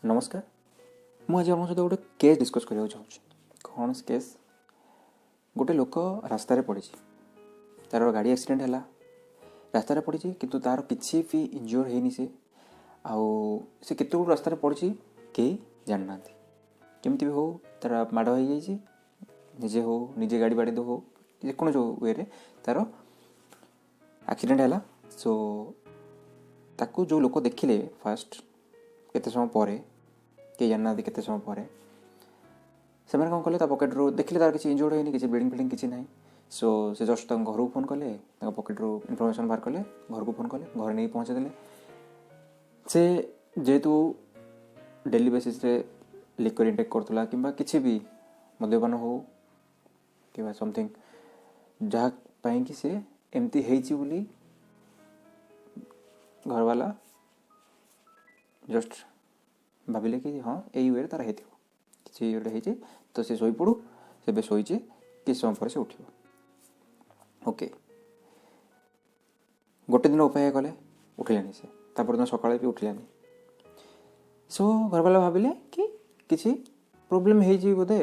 नमस्कार। मुझे आपको सहित गोटे केस डिस्कस करने चाहिए। कौन केस? गोटे लोक रास्त पड़ी, तार गाड़ी एक्सीडेंट है, रास्तार पड़ी किंतु तार किसी भी इंजोर है सी से केत रास्तार पड़ी कई जाना केमती भी हो तार माड़ हो निजे हो निजे गाड़ी बाड़ी हो जेको जो वे तार एक्सीडेंट है। सो ताकू जो लोक देखिले फास्ट केते समय पर कई जाना केते समय पर से कौन कले पकेट्रु देखिले तार किसी इंजोर्ड होनी किसी ब्लीडिंग फिलिंग किसी ना। सो से जस्ट घर को फोन कले पकेट्रु इनफर्मेशन बाहर कले घर को फोन कले घर नहीं पहुँचेदेले। से जेहेतु डेली बेसिस रे लिक्विड इंटेक करतुला किंबा किसी भी मद्यपान हो कि समथिंग जहाँ पाई कि से एमती हेची बोली घर वाला जस्ट भाविले कि हाँ यही वे तार होती किसी गोटे तो सी शोई पड़ू से शोचे कि समय पर से उठो। ओके गोटे दिन उपाय कले उठिलानी से तापर दिन सकाଳେ भी उठिलानी। सो घर वाला भाविले कि किसी प्रोब्लेम हो बोधे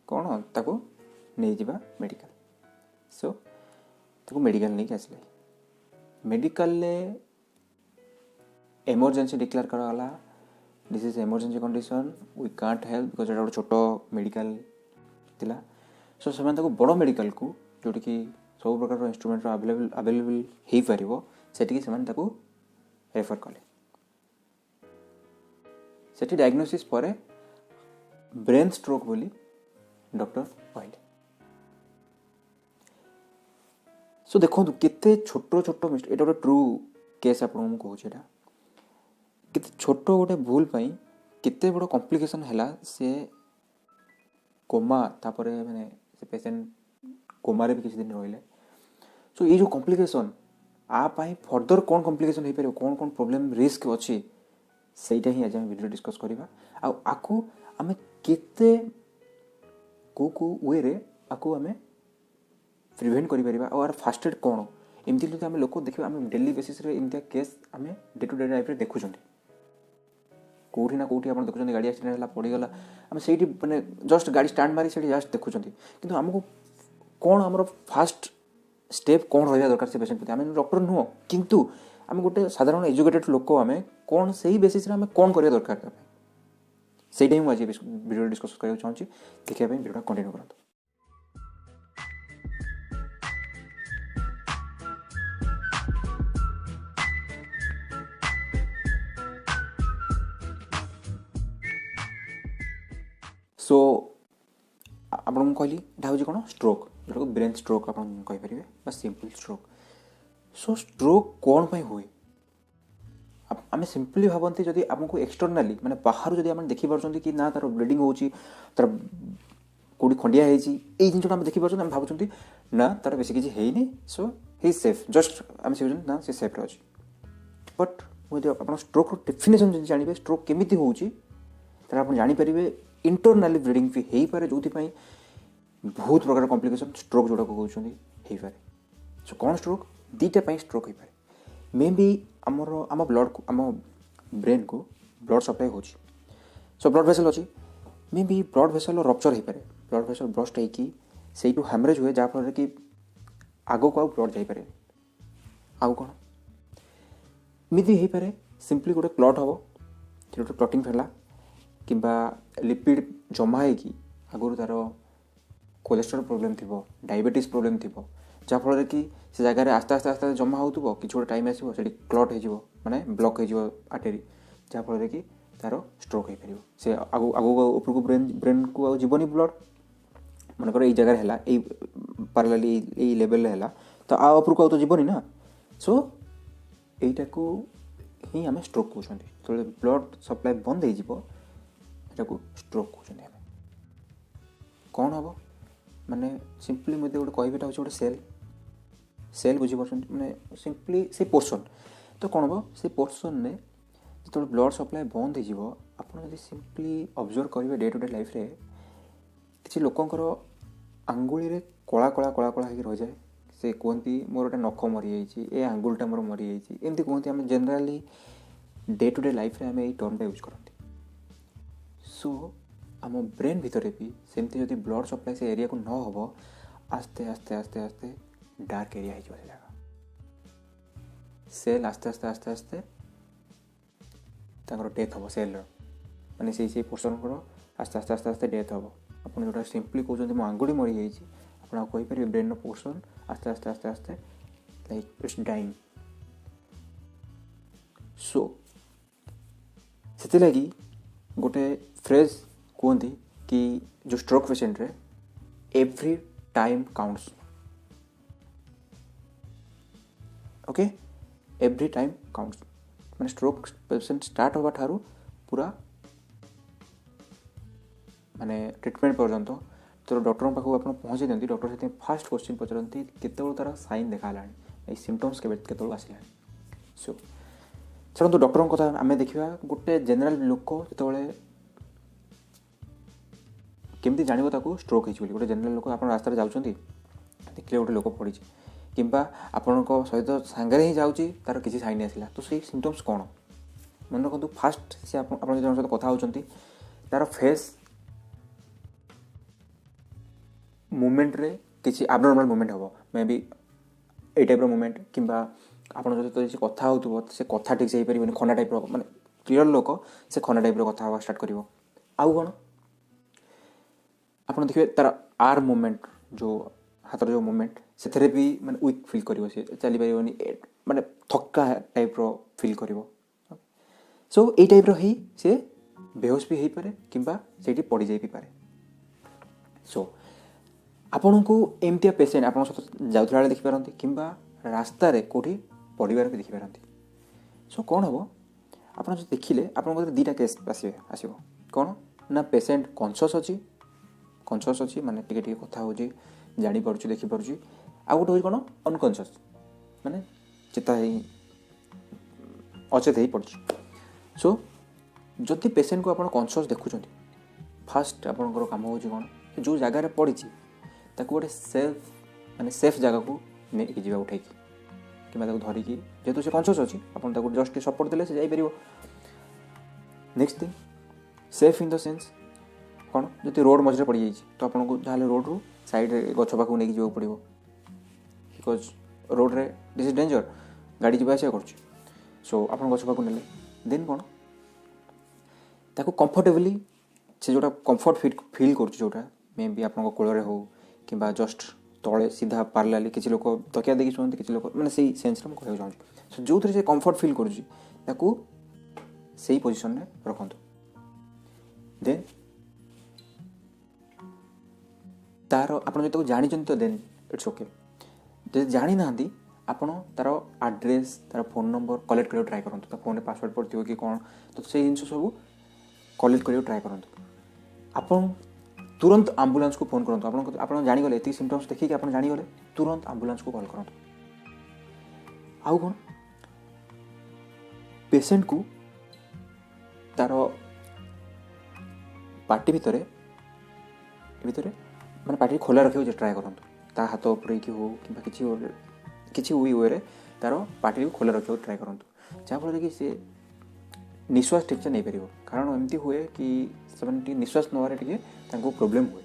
कौन ताको नहीं जावा मेडिकल। सो ताको मेडिकल नहीं आसले मेडिकल एमरजेंसी डिक्लेयर कराला this is emergency condition we can't help because गोटे छोट मेडिकल थिला। सो से बड़ मेडिकल को जोटी कि सब प्रकार इंस्ट्रूमेंट अवेलेबल हो पार से रेफर कले से डायग्नोसिस पर ब्रेन स्ट्रोक बोली डॉक्टर कहले। सो देखो केते छोट छोट मिस्टेक एटा गोटे ट्रू केस आपको कहूँ केते छोट गोटे भूल पाई केते बड़ कॉम्प्लिकेशन हैला से कोमा तापर माने से पेशेंट कोमारे भी किसी दिन रहिले। सो ये जो कॉम्प्लिकेशन आ पाई फर्दर कौन कॉम्प्लिकेशन हो पारे कौन कौन प्रोब्लेम रिस्क अच्छी सेटा ही आज हम वीडियो डिस्कस करवा आको आमे केते को वे रे आको आमे प्रिवेंट करि परिबा और फास्ट एड कौन एमती लोग आम लोक देखा आम डेली बेसिस रे एमती केस आम डे टू डे लाइफ रे देखुं कौटी ना कौटी आप देखुं गाड़ी एक्सीडेंट है पड़गला आम से मैंने जस्ट गाड़ी स्टार्ट मारी से जस्ट देखुं कि आमको कौन आम फास्ट स्टेप कौन रहा दरकार से पेशेंट प्रति आम डॉक्टर नुह किंतु आम गोटे साधारण एजुकेटेड लोक आम कौन से ही बेसिस आम कौन करा दरकार से मुझे वीडियो डिस्कस करना चाहिए देखिए वीडियो कंटिन्यू करूँ। सो आपको कहली यहाँ हूँ कौन स्ट्रोक जो ब्रेन स्ट्रोक आपरे सिंपल स्ट्रोक। सो स्ट्रोक कौन पर हुए आम सिंपली भावती जदि आमको एक्सटर्नाली माने बाहर जदि आम देखिपुं कि ना तार ब्लीडिंग होची तार कौटी खंडिया है जिनटा आम देखिपुं आम भावुं ना तार बेस किसी है। सो ही सेफ जस्ट आम से ना से सेफ्रे अच्छी बट मुझे आप स्ट्रोक डेफिनेशन जो जानवे स्ट्रोक केमी होची आप जानीपर इंटरनाली ब्लीडिंग भी हो पाए जो बहुत प्रकार कॉम्प्लिकेशन स्ट्रोक जोड़ा कहते हैं। सो कौन स्ट्रोक दीटा स्ट्रोक हो पाए मे बी आमर आम ब्लड को आम ब्रेन को ब्लड सप्लाई हो। सो ब्लड भेसल अच्छी may be blood vessel rupture हो पाए ब्लड भेसल ब्रस्ट हो हैमरेज हुए जहाँफल कि आग को ब्लड जापे आउ कौन एमती हो पाए सिंपली गोटे क्लट हम गोटे क्लटिंग फैला कि लिपिड जमा होगी आगुरी तार कोलेस्ट्रॉल प्रोब्लेम थी डायबिटीज प्रोब्लेम थी जहाँफल कि से जगह आस्ते आस्ते आस्ते जमा हो कि गोटे टाइम आसो से क्लट हो माने ब्लॉक हो आर्टेरी जहाँफल कि तार स्ट्रोक हो पार से आगू आगू उपरको ब्रेन को जीवनी ब्लड मनकर ये जगह है पाराली ये लेवल है तो आ उपरको आउ तो जीवनी ना। सो यहीटा को ही आम स्ट्रोक कहते जो ब्लड सप्लाई बंद हो स्ट्रोक कहते हैं। कौन हम माने सिंपली मुझे गोटे कहटा हूँ गोटे सेल सेल बुझीपार मैंने सिंपली से पोर्सन तो कौन हम से पोर्सन में जो ब्लड सप्लाई बंद हो आपड़ सिंपली ऑब्जर्व करेंगे डे टू डे लाइफ रे किसी लोकंर आंगुली रे कला कला कला कला हो रही जाए से कहती मोर गोटे नख मरी जाइए आंगुलटा मोर मरी जाइए एमती कहते हैं generally day to day life रे आम यही टर्मटा यूज करते सो आम ब्रेन भितर भी सेमती जदि ब्लड सप्लाई से एरिया को न हो आस्ते आस्ते आस्ते आस्ते डार्क एरिया हो जगह सेल आस्ते आस्ते आस्ते आस्ते डेथ हम सेल माने से पोर्सन को आस्ते आस्ते आस्ते आस्ते डेथ हम आप जो सिंपली कहते मो आंगुड़ी मरी जाइए आप कहीपर ब्रेन पोर्सन आस्ते आस्ते आस्ते आस्ते लाइक इट्स डाइंग सो से लगी गोटे फ्रेज कहते कि जो स्ट्रोक पेशेंट रे every time counts okay every time counts मैंने स्ट्रोक पेशेंट स्टार्ट होगा ठारू पूरा माने ट्रिटमेंट पर्यंत तो डॉक्टर पाखु आप पहुँचे दिखती डॉक्टर से फास्ट क्वेश्चन पचारती केत तार साइन देखा सिम्पटम्स के आसला सो छाड़ू डॉक्टर कथा आम देखा गोटे जेनेल लोक जो केमती जान स्ट्रोक हो गोटे जेनेल लोक आप रास्तार जाऊँच देखिए गोटे लोक पड़ी कि आपण सहित सांगे ही जाऊँगी तार किसी साइन आसला तो सही सिम्पटम्स कौन मन रखु फास्ट से आप सहित कथा होती तार फेस मूवमेंट रे किसी एब्नॉर्मल मूवमेंट हम may be A type movement कि आप सहित कथा हो से कथा ठीक से पारे खना टाइप माने क्लियर लोक से खना टाइप कथा हवा स्टार्ट कर आउ कौन आप देखिए तार आर मूवमेंट जो हाथर जो मूवमेंट से भी माने वीक फिल कर चली पारे माने थक्का टाइप फिल कर सो ये टाइप ही से बेहोश भी हो पारे कि पड़ जाए पारे सो आपण को एमतिया पेसेंट आप जाऊला बेले देखिपारती कि रास्तार कौटी पड़ार भी देखिपारती सो कौन हम आप देखिले आप दीटा केस आसो कौन ना पेसेंट कॉन्शियस अच्छी माने टिके कथा हो जानी पार्छु देखी पार्छु आ गोटे हूँ कौन अनकॉन्शियस माने चेता अचेत हो पड़ी सो जदि पेसेंट को आप कॉन्शियस देखुं फास्ट आपंकर काम हो कौन जो जगार पड़ी गोटे सेफ माने सेफ जगह को लेकिन जावा उठे कि धरिकी जेहतु से कॉन्शियस अच्छी आप जस्ट सपोर्ट देले से जापर next thing safe in the sense कौन जो रोड मझे पड़ जाइए तो आपको जहाँ रोड रू साइड गछ पाक नहीं जावाक पड़ो बिकज रोड रे दिस इज डेंजर गाड़ी जावा आसा कर सो आप गछ पाक ने देन कौन ताको कंफर्टेबली से जोटा कंफर्ट फील कर मे बी आप कोल हो कि जस्ट तले सीधा पार्लाली किसी लोग तकिया देखी शुणती किसी लोग मैंने से सेन्स कहना चाहूँ सो जो थे कंफर्ट फील करूँ से पोजिशन में रखु देन तार आप जो जानी तो देन इट्स ओके जब जानी ना आपण तार एड्रेस तार फोन नंबर कलेक्ट कर ट्राए करूँ फोन में पासवर्ड पड़ो कि कौन तो से जिन सब कलेक्ट कर ट्राए करूँ आप तुरंत आम्बुलांस को फोन करूँ आप जानीगले ये सिम्पटम्स देखिए आप जानीगले तुरंत आम्बुलांस को कॉल करूँ आउ कौन पेशेंट को तार पार्टी भितर माने पार्टी खोला रखा ट्राए करूँ ता हाथ ऊपर कि हो कि वे तार पार्टी को खोला रखा ट्राए करूँ जहाँफल कि सी निश्वास ठीक से नहीं पार कारण एमती हुए कि से निश्वास नवार टे प्रोब्लेम हुए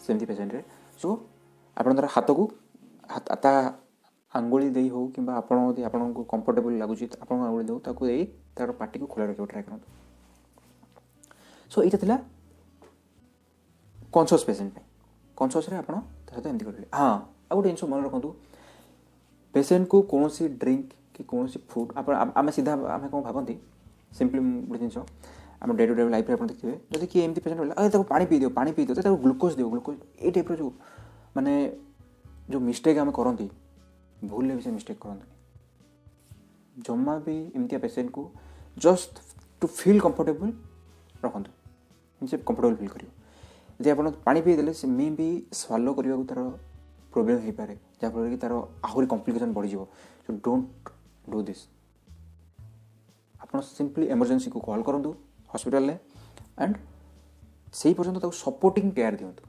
सेमती पेशेंट रे सो आप हाथ को ता आंगुली दे हो कि आपको कंफर्टेबल लगुच आप आंगुली दे ताकू तार पार्टी को खोला रखा ट्राए करूँ सो यहाँ कॉन्शियस पेशेंट कॉन्शियस आप एमती करेंगे हाँ आ गोटे जिन मन रखु पेशेंट को कौन सी ड्रिंक कि कौन सी फूड आम सीधा आम कौन भावती सिंपली गोटे जिन आम डे टू डे लाइफ में देखिए जब किए एमती पेशेंट बोले अरे पानी पी दियो ग्लूकोज दियो ग्लूकोज ये टाइप जो माने जो मिस्टेक आम करती भूल भी से मिस्टेक करते जमा भी एमती पेशेंट को जस्ट टू फील कंफर्टेबल रखु से कंफर्टेबल फील कर जी आप पानी पी देले से मे भी स्वालो करने को तार प्रोब्लेम हो पाए जहाँफल कि तार आहरी कॉम्प्लिकेशन बढ़ सो डोंट डू दिस आप सिंपली इमरजेंसी को कॉल करूँ हॉस्पिटल एंड से पर्यंत सपोर्टिंग केयर दिंतु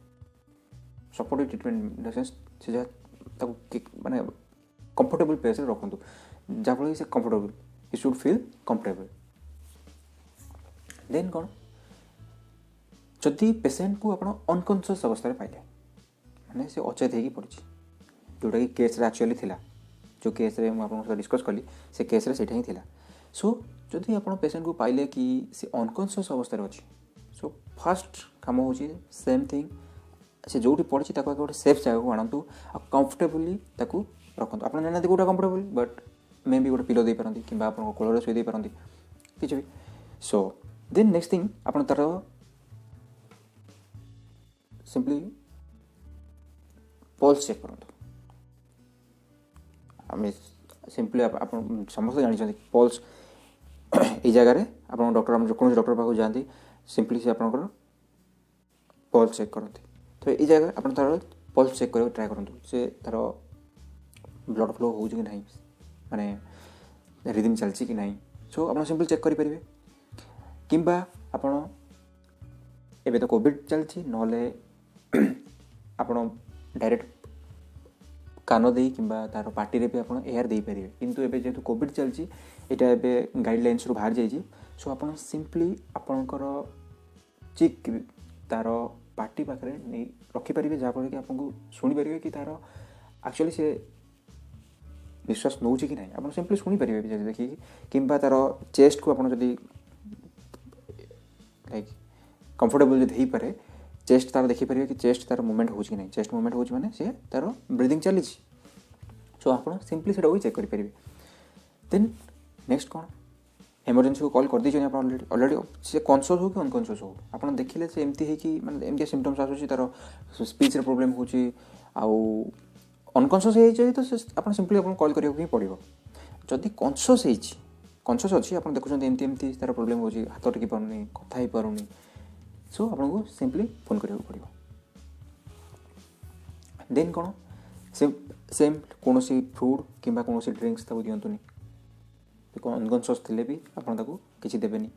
supportive treatment in the sense से माने कंफर्टेबल प्लेस रखु जहाँफल से comfortable you should feel comfortable then कौन जदि पेसेंट को आप अनकनसीयस अवस्था पाइले माने से अचेत होगी पड़ी जोटा कि केस एक्चुअली थिला जो केस रे मुझे डिस्कस कली से केस रे सेटा ही थिला सो जदि आप पेसेंट को पाइले कि से अनकनसीयस अवस्था अच्छी सो फास्ट कम हो सेम थिंग से जो पड़ी गोटे सेफ जगह को आणतु आ कंफर्टेबली रखु आप जाना गोटा कंफर्टेबल बट मे भी गोटे पिलो दे पारती कि आप कोल शुई पारती किसी भी सो देन नेक्स्ट थिंग आप तार सिंपली पल्स चेक करूँ आम सिंपली आप समस्त जानते पल्स ये जगह आप डॉक्टर आम कौन डॉक्टर पाक जाती सिंपली से आपंकर पल्स चेक करते तो ये जगह आप तार पल्स चेक करने ट्राए करूँ से तार ब्लड फ्लो हो कि नहीं माने रिदम चलती कि नहीं सो आप सिंपल चेक करेंगे किंबा आपण एबे तो कोविड चलती नले आप डायरेक्ट कान दे कि तार पार्टी भी आप एयर दे पारे किंतु एबे जेहेतु कोविड चलती यहाँ एवं गाइडलाइंस रू बाहर जाइए सो आप सिंपली आपणकर चिक तार पार्टी पाखे नहीं रखिपारे जहाँफल कि आपको शुणिपारे कि तार एक्चुअली से विश्वास नौ कि नहीं आप सिंपली शुणिपारे देखिए कि तार चेस्ट को आप लाइक कंफर्टेबल जो हो पारे चेस्ट तार देखिपारे कि चेस्ट तार मूवमेंट हो नहीं चेस्ट मूवमेंट हो माने से तार ब्रीदिंग चली सो आप सिंपली से चेक करेंगे देन नेक्स्ट कौन इमरजेंसी को कॉल कर दीजिए आप ऑलरेडी से कॉन्शियस हो कि अनकॉन्शियस हो आप देखिले से एमती है कि माने एमती सिम्पटम्स आसूँ तार स्पीच रे प्रॉब्लम हो अनकॉन्शियस हो तो आप सिंपली आप कॉल करियो पड़ो जदि कॉन्शियस अच्छी आप देखुं एमती एमती तार प्रॉब्लम हो हाथ टेकी पारुनी कथा पारुनी सो आपको सिंपली फोन करियो पड़ो देन कौन सेम कौन फूड कि कौन ड्रिंक्स ताको दिंतुनी अनकॉन्शियस थे भी आपको किसी देवेनि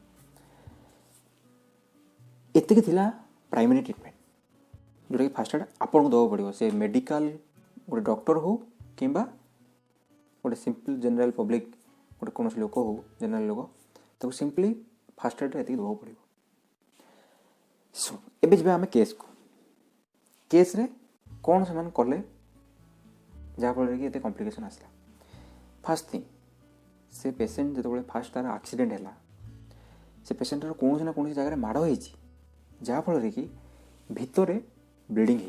एतिक थिला प्राइमरी ट्रिटमेंट जोटा कि फास्ट एड आपको दवा पड़ो से मेडिकल गोटे डॉक्टर हो कि गोटे सिंपल जनरल पब्लिक गोटे कौन लोक हो जनरल लोक ताको सिंपली फास्ट एड एतिक दवा पड़ो सो एबे जब आम केस को केस रे कौन से कले जहाँफल कि एत कॉम्प्लिकेशन आसला फास्ट थिंग से पेसेंट जो फास्ट तार एक्सीडेंट है से पेसेंटर कौन ना कौन जगह माड़ हो जहाँफल कि भितर ब्लीडिंग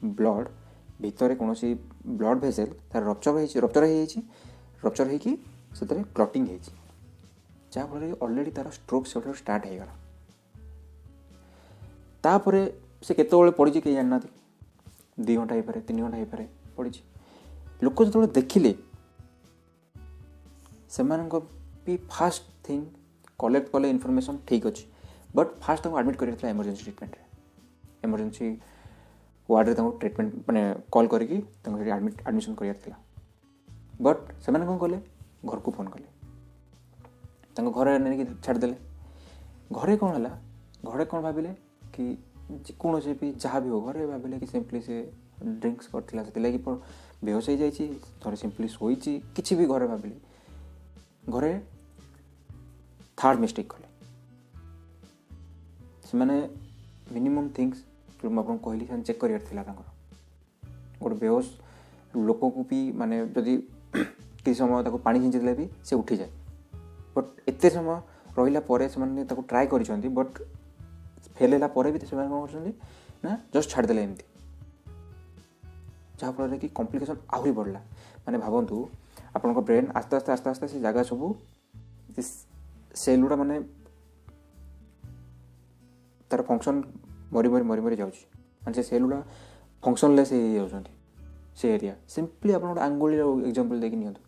ब्लड भितर कौन ब्लड भेसेल तार रप्चर हो क्लटिंग जहाँफल ऑलरेडी तार स्ट्रोक से स्टार्ट हो गला तापर से केत पड़ी कहीं जानना 2 घंटा हो पारे 3 घंटा हो पारे पड़ी लोक जो देखिले से भी फास्ट थिंग कलेक्ट कले इनफॉरमेशन ठीक अच्छे बट फास्ट एडमिट कर इमरजेंसी ट्रिटमेंट इमरजेंसी वार्ड रे ट्रिटमेंट माने कॉल करके एडमिशन कर बट से कौन कले घर को फोन कले घर नहीं छाड़देले घरे कौन है घरे कौन भाविले कि कौन भी जहाँ भी हो घरे भाविले कि सिंपली से ड्रिंक्स करथिला से बेहोश हो जाइए थोड़े सिंपली शोई किसी भी घरे भाविले घरे थर्ड मिस्टेक कले से मिनिमम थिंग्स जो मुझे कहली से चेक करार गोटे बेहोश लोक को भी माने जदि किसी समय पानी खींचीदे भी से उठी जाए बट एत समय रहा ट्राए कर बट फेल है भी कौन कर जस्ट छाड़देले एमती जहाँफल कि कॉम्प्लिकेशन आहरी बढ़ला माने भावतु आपण ब्रेन आस्ते आस्ते आस्ते आस्ते से जगह सब सेल गुड़ा माने तार फंक्शन मरी मरी मरी मरी जाऊँ से सेल गुड़ा फंक्शनलेस हो से एरिया सिंपली आप आंगुली एग्जांपल देखिए नियंतु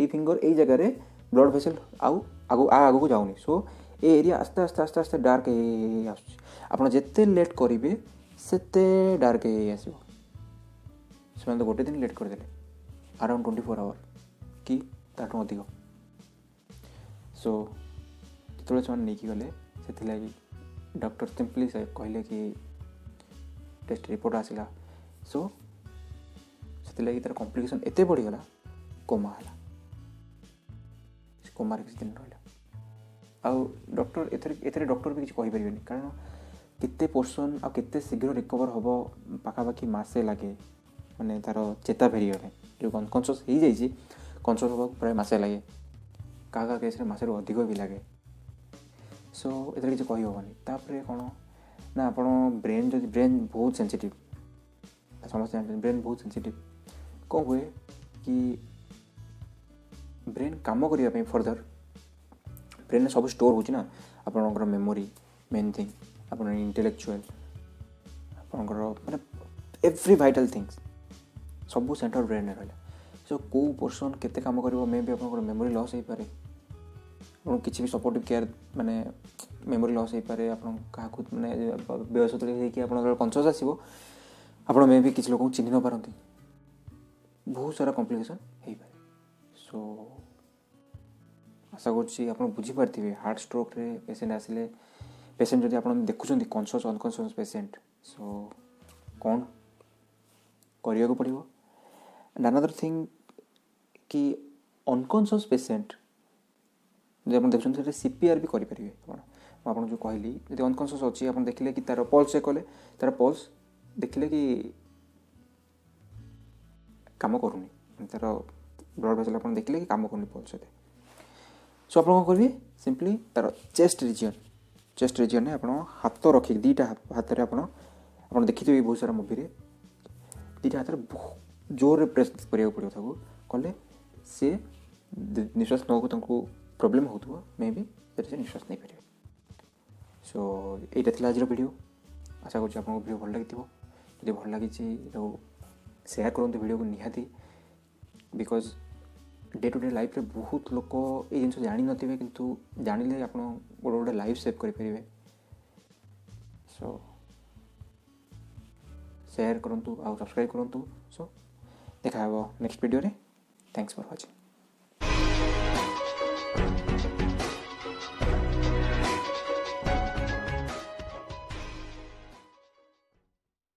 फिंगर ये जगह ब्लड भेसल आगू को जाऊनी सो ये एरिया आस्ते आस्ते आस्ते आस्ते डार्क आप जिते लेट करेंगे सेते डार्क आसो से तो गोटे दिन लेट करदे अराउंड 24 आवर कि ताठू अधिक सो जो से नहीं गले से डॉक्टर सिंपली से कहले कि टेस्ट रिपोर्ट आसला सो से तार कॉम्प्लिकेशन एत बढ़ीगला कोमा है कोमार किसी दिन रहा आउ डॉक्टर एथरे डॉक्टर भी किसी कहीपर कारण केते पोर्सन आ केते शीघ्र रिकवर हम पाखापाखि मसे लगे माने तार चेता फेरीगले जो अनकनसियस हो जाइए कनसियस हाँ प्राय मसे लगे क्या केस मसे अधिक भी लगे सो ये किसी कहीहबनी तापर कौन ना आप ब्रेन जो ब्रेन बहुत सेंसिटिव समस्त जानते ब्रेन बहुत सेंसिटिव कौन हुए कि ब्रेन काम करने फर्दर ब्रेन सब स्टोर होना आपणकर मेमोरी मेन थिंग आप इंटेलेक्चुअल आपणकर माने every vital things sub centre brain रहा सो कौ पर्सन केते काम कर मे भी आप मेमोरी लॉस हो पारे किसी भी सपोर्टिव केयर माने मेमोरी लॉस हो पारे आप माने बेहोश कनसियस आसो आप मे भी किसी लोग चिन्ह न पारती बहुत सारा कॉम्प्लिकेशन हो पाए सो आशा कर बुझीपारे हार्ट स्ट्रोक रे पेसेंट आसिले पेसेंट जब आप देखुं कनसियस अनकनसियस पेसेंट सो कौन करने को पड़ो एंड अनदर थिंग कि अनकनसियस पेसेंट जो आप देखते सीपीआर भी करेंगे आप जो कहली जो अनकनसियस अच्छी आप देखिले कि तार पल्स चेक कले तार पल्स देखिले कि काम करूनी तार ब्लड भेसल आप देखिले कि काम करूनी पल्स सो आप कौन करेंगे सिंपली तार चेस्ट रिजन में आप हाथ रखिक दीटा हाथ में आप देखिए बहुत सारा मुवी दीटा हाथ में बहुत जोर प्रेस करा पड़ो कले सी निश्वास नौ प्रोब्लेम हो मे भी से निश्वास नहीं पारे सो यहाँ थी आज वीडियो आशा करूँ आपको वीडियो भल लगी जब भल लगी सेयार करूँ वीडियो को निहाती because day to day life रे बहुत लोक ये जिन जानी नथिबे किंतु जानिले आप गोटे गोटे लाइफ सेव करेंगे सो शेयर करूँ आउ सब्सक्राइब करूँ सो देखा नेक्स्ट वीडियो रे थैंक्स फॉर वाचिंग।